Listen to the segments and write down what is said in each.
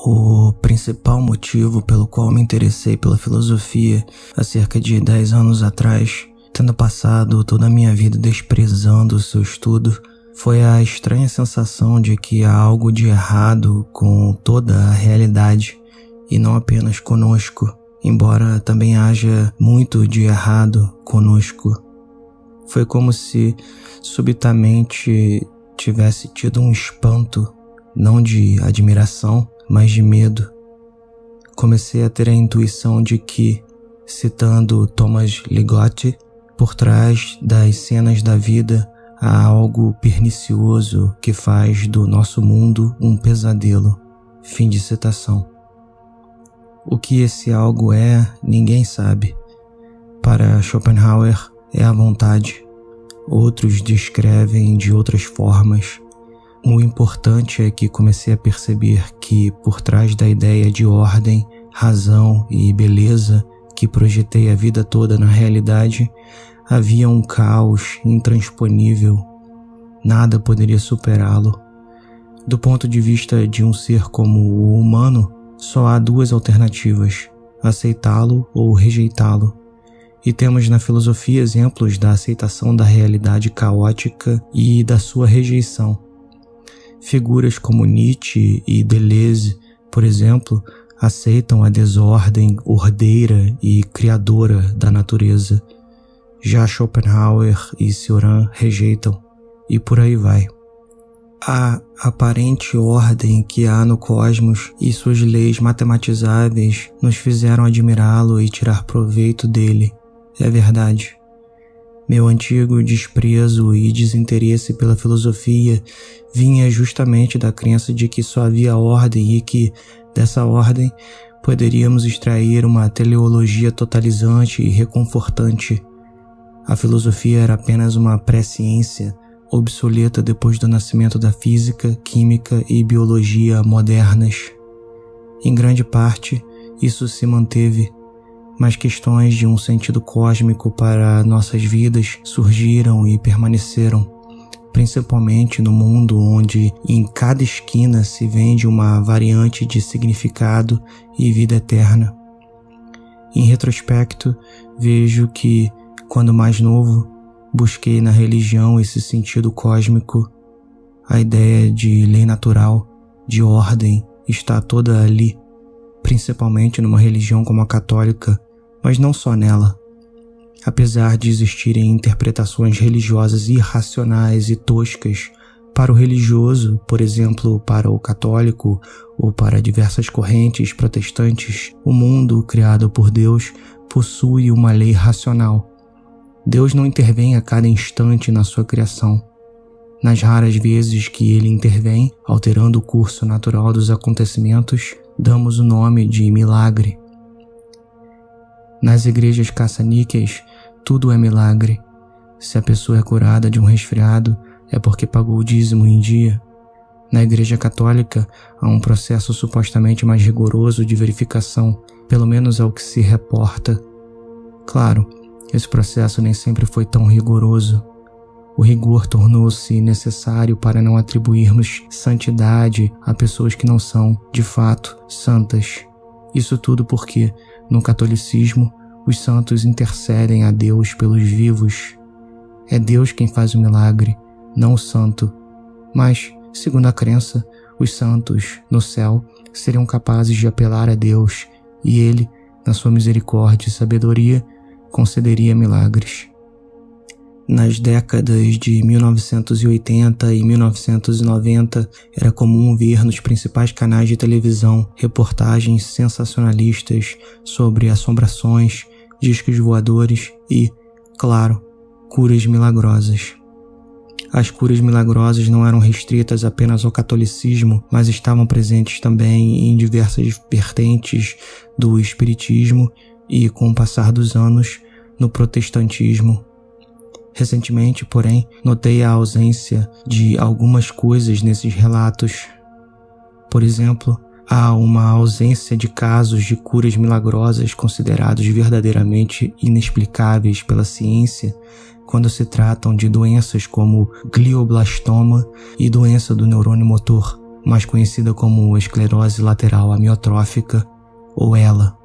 O principal motivo pelo qual me interessei pela filosofia há cerca de 10 anos atrás, tendo passado toda a minha vida desprezando o seu estudo, foi a estranha sensação de que há algo de errado com toda a realidade e não apenas conosco, embora também haja muito de errado conosco. Foi como se subitamente tivesse tido um espanto, não de admiração, mas de medo. Comecei a ter a intuição de que, citando Thomas Ligotti, por trás das cenas da vida há algo pernicioso que faz do nosso mundo um pesadelo. Fim de citação. O que esse algo é, ninguém sabe. Para Schopenhauer, é a vontade. Outros descrevem de outras formas. O importante é que comecei a perceber que, por trás da ideia de ordem, razão e beleza que projetei a vida toda na realidade, havia um caos intransponível. Nada poderia superá-lo. Do ponto de vista de um ser como o humano, só há duas alternativas: aceitá-lo ou rejeitá-lo. E temos na filosofia exemplos da aceitação da realidade caótica e da sua rejeição. Figuras como Nietzsche e Deleuze, por exemplo, aceitam a desordem ordeira e criadora da natureza. Já Schopenhauer e Cioran rejeitam, e por aí vai. A aparente ordem que há no cosmos e suas leis matematizáveis nos fizeram admirá-lo e tirar proveito dele. É verdade. Meu antigo desprezo e desinteresse pela filosofia vinha justamente da crença de que só havia ordem e que, dessa ordem, poderíamos extrair uma teleologia totalizante e reconfortante. A filosofia era apenas uma pré-ciência, obsoleta depois do nascimento da física, química e biologia modernas. Em grande parte, isso se manteve, mas questões de um sentido cósmico para nossas vidas surgiram e permaneceram, principalmente no mundo onde em cada esquina se vende uma variante de significado e vida eterna. Em retrospecto, vejo que, quando mais novo, busquei na religião esse sentido cósmico. A ideia de lei natural, de ordem, está toda ali, principalmente numa religião como a católica, mas não só nela. Apesar de existirem interpretações religiosas irracionais e toscas para o religioso, por exemplo, para o católico ou para diversas correntes protestantes, o mundo criado por Deus possui uma lei racional. Deus não intervém a cada instante na sua criação. Nas raras vezes que ele intervém, alterando o curso natural dos acontecimentos, damos o nome de milagre. Nas igrejas caça-níqueis, tudo é milagre. Se a pessoa é curada de um resfriado, é porque pagou o dízimo em dia. Na igreja católica, há um processo supostamente mais rigoroso de verificação, pelo menos ao que se reporta. Claro, esse processo nem sempre foi tão rigoroso. O rigor tornou-se necessário para não atribuirmos santidade a pessoas que não são, de fato, santas. Isso tudo porque, no catolicismo, os santos intercedem a Deus pelos vivos. É Deus quem faz o milagre, não o santo. Mas, segundo a crença, os santos, no céu, seriam capazes de apelar a Deus e Ele, na sua misericórdia e sabedoria, concederia milagres. Nas décadas de 1980 e 1990, era comum ver nos principais canais de televisão reportagens sensacionalistas sobre assombrações, discos voadores e, claro, curas milagrosas. As curas milagrosas não eram restritas apenas ao catolicismo, mas estavam presentes também em diversas vertentes do espiritismo e, com o passar dos anos, no protestantismo. Recentemente, porém, notei a ausência de algumas coisas nesses relatos. Por exemplo, há uma ausência de casos de curas milagrosas considerados verdadeiramente inexplicáveis pela ciência quando se tratam de doenças como glioblastoma e doença do neurônio motor, mais conhecida como esclerose lateral amiotrófica, ou ELA.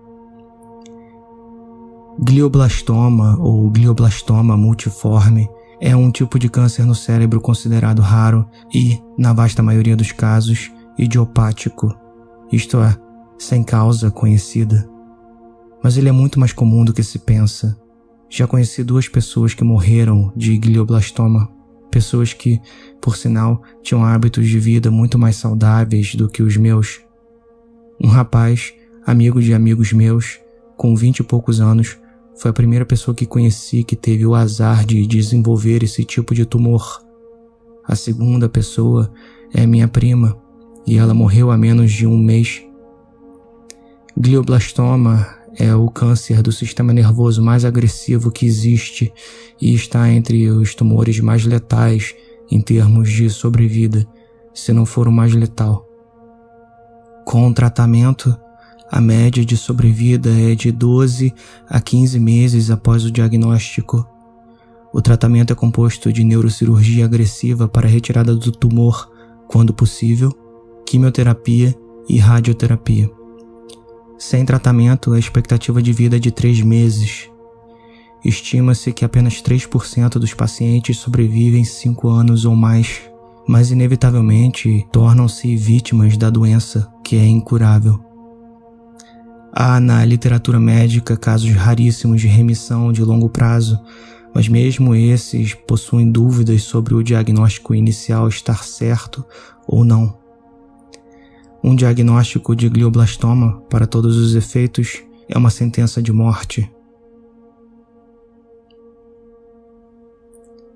Glioblastoma ou glioblastoma multiforme é um tipo de câncer no cérebro considerado raro e, na vasta maioria dos casos, idiopático, isto é, sem causa conhecida. Mas ele é muito mais comum do que se pensa. Já conheci 2 pessoas que morreram de glioblastoma, pessoas que, por sinal, tinham hábitos de vida muito mais saudáveis do que os meus. Um rapaz, amigo de amigos meus, com 20 e poucos anos, foi a primeira pessoa que conheci que teve o azar de desenvolver esse tipo de tumor. A segunda pessoa é minha prima, e ela morreu há menos de 1 mês. Glioblastoma é o câncer do sistema nervoso mais agressivo que existe e está entre os tumores mais letais em termos de sobrevida, se não for o mais letal. Com o tratamento, a média de sobrevida é de 12 a 15 meses após o diagnóstico. O tratamento é composto de neurocirurgia agressiva para a retirada do tumor, quando possível, quimioterapia e radioterapia. Sem tratamento, a expectativa de vida é de 3 meses. Estima-se que apenas 3% dos pacientes sobrevivem 5 anos ou mais, mas inevitavelmente tornam-se vítimas da doença, que é incurável. Há na literatura médica casos raríssimos de remissão de longo prazo, mas mesmo esses possuem dúvidas sobre o diagnóstico inicial estar certo ou não. Um diagnóstico de glioblastoma, para todos os efeitos, é uma sentença de morte.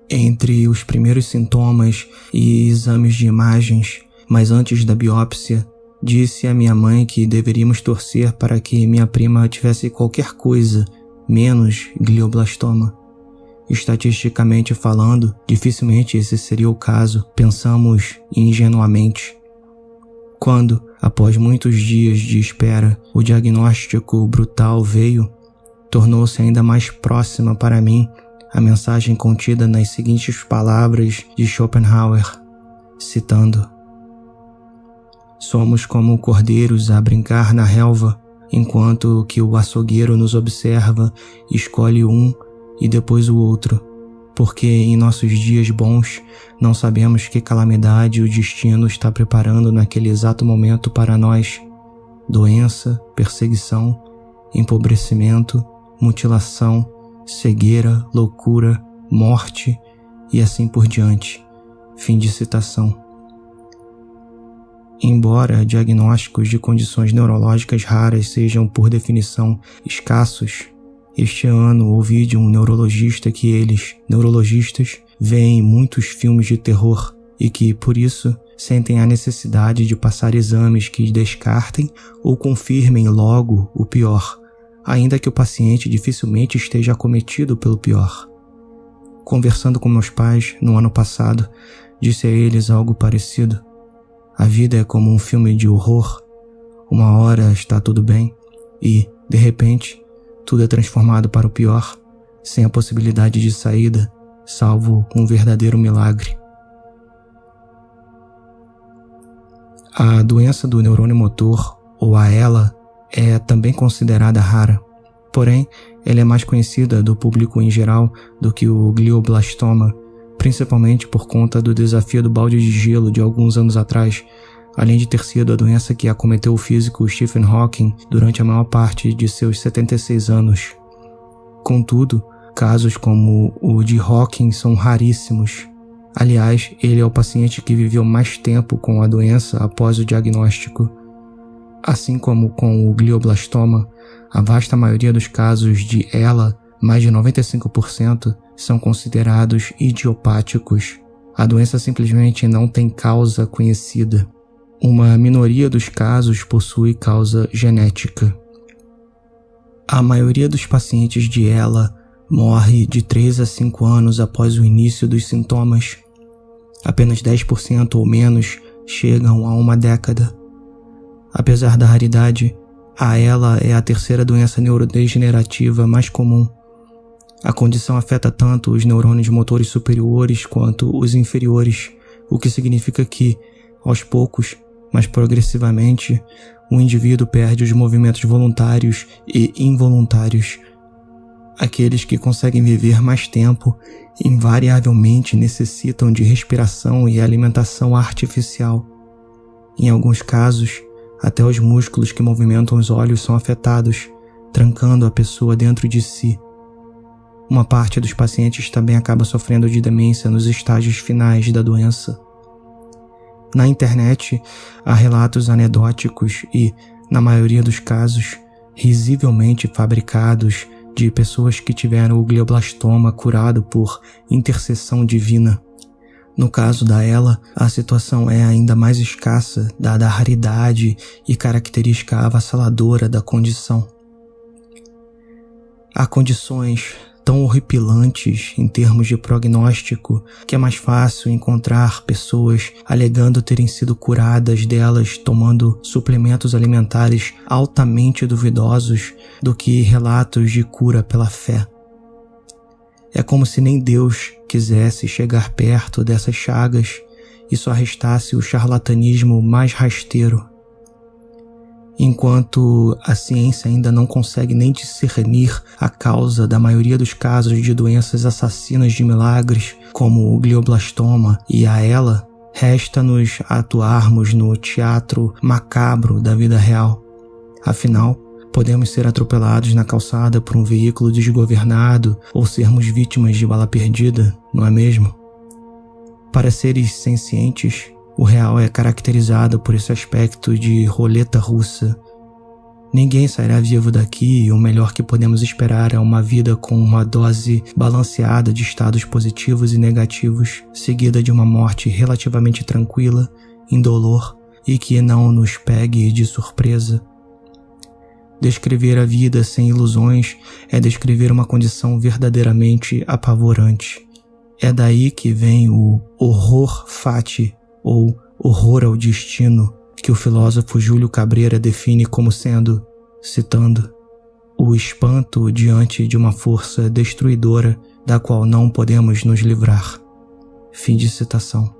Entre os primeiros sintomas e exames de imagens, mas antes da biópsia, disse a minha mãe que deveríamos torcer para que minha prima tivesse qualquer coisa, menos glioblastoma. Estatisticamente falando, dificilmente esse seria o caso, pensamos ingenuamente. Quando, após muitos dias de espera, o diagnóstico brutal veio, tornou-se ainda mais próxima para mim a mensagem contida nas seguintes palavras de Schopenhauer, citando: "Somos como cordeiros a brincar na relva, enquanto que o açougueiro nos observa, escolhe um e depois o outro, porque em nossos dias bons não sabemos que calamidade o destino está preparando naquele exato momento para nós: doença, perseguição, empobrecimento, mutilação, cegueira, loucura, morte e assim por diante." Fim de citação. Embora diagnósticos de condições neurológicas raras sejam, por definição, escassos, este ano ouvi de um neurologista que eles, neurologistas, veem muitos filmes de terror e que, por isso, sentem a necessidade de passar exames que descartem ou confirmem logo o pior, ainda que o paciente dificilmente esteja acometido pelo pior. Conversando com meus pais no ano passado, disse a eles algo parecido. A vida é como um filme de horror. Uma hora está tudo bem e, de repente, tudo é transformado para o pior, sem a possibilidade de saída, salvo um verdadeiro milagre. A doença do neurônio motor, ou a ELA, é também considerada rara. Porém, ela é mais conhecida do público em geral do que o glioblastoma, principalmente por conta do desafio do balde de gelo de alguns anos atrás, além de ter sido a doença que acometeu o físico Stephen Hawking durante a maior parte de seus 76 anos. Contudo, casos como o de Hawking são raríssimos. Aliás, ele é o paciente que viveu mais tempo com a doença após o diagnóstico. Assim como com o glioblastoma, a vasta maioria dos casos de ELA, mais de 95%, são considerados idiopáticos. A doença simplesmente não tem causa conhecida. Uma minoria dos casos possui causa genética. A maioria dos pacientes de ELA morre de 3 a 5 anos após o início dos sintomas. Apenas 10% ou menos chegam a 1 década. Apesar da raridade, a ELA é a terceira doença neurodegenerativa mais comum. A condição afeta tanto os neurônios motores superiores quanto os inferiores, o que significa que, aos poucos, mas progressivamente o indivíduo perde os movimentos voluntários e involuntários. Aqueles que conseguem viver mais tempo invariavelmente necessitam de respiração e alimentação artificial. Em alguns casos, até os músculos que movimentam os olhos são afetados, trancando a pessoa dentro de si. Uma parte dos pacientes também acaba sofrendo de demência nos estágios finais da doença. Na internet, há relatos anedóticos e, na maioria dos casos, risivelmente fabricados de pessoas que tiveram o glioblastoma curado por intercessão divina. No caso da Ela, a situação é ainda mais escassa, dada a raridade e característica avassaladora da condição. Há condições tão horripilantes em termos de prognóstico que é mais fácil encontrar pessoas alegando terem sido curadas delas tomando suplementos alimentares altamente duvidosos do que relatos de cura pela fé. É como se nem Deus quisesse chegar perto dessas chagas e só restasse o charlatanismo mais rasteiro. Enquanto a ciência ainda não consegue nem discernir a causa da maioria dos casos de doenças assassinas de milagres, como o glioblastoma e a Ela, resta-nos atuarmos no teatro macabro da vida real. Afinal, podemos ser atropelados na calçada por um veículo desgovernado ou sermos vítimas de bala perdida, não é mesmo? Para seres sencientes, o real é caracterizado por esse aspecto de roleta russa. Ninguém sairá vivo daqui e o melhor que podemos esperar é uma vida com uma dose balanceada de estados positivos e negativos, seguida de uma morte relativamente tranquila, indolor e que não nos pegue de surpresa. Descrever a vida sem ilusões é descrever uma condição verdadeiramente apavorante. É daí que vem o horror fati, ou horror ao destino, que o filósofo Júlio Cabreira define como sendo, citando, o espanto diante de uma força destruidora da qual não podemos nos livrar. Fim de citação.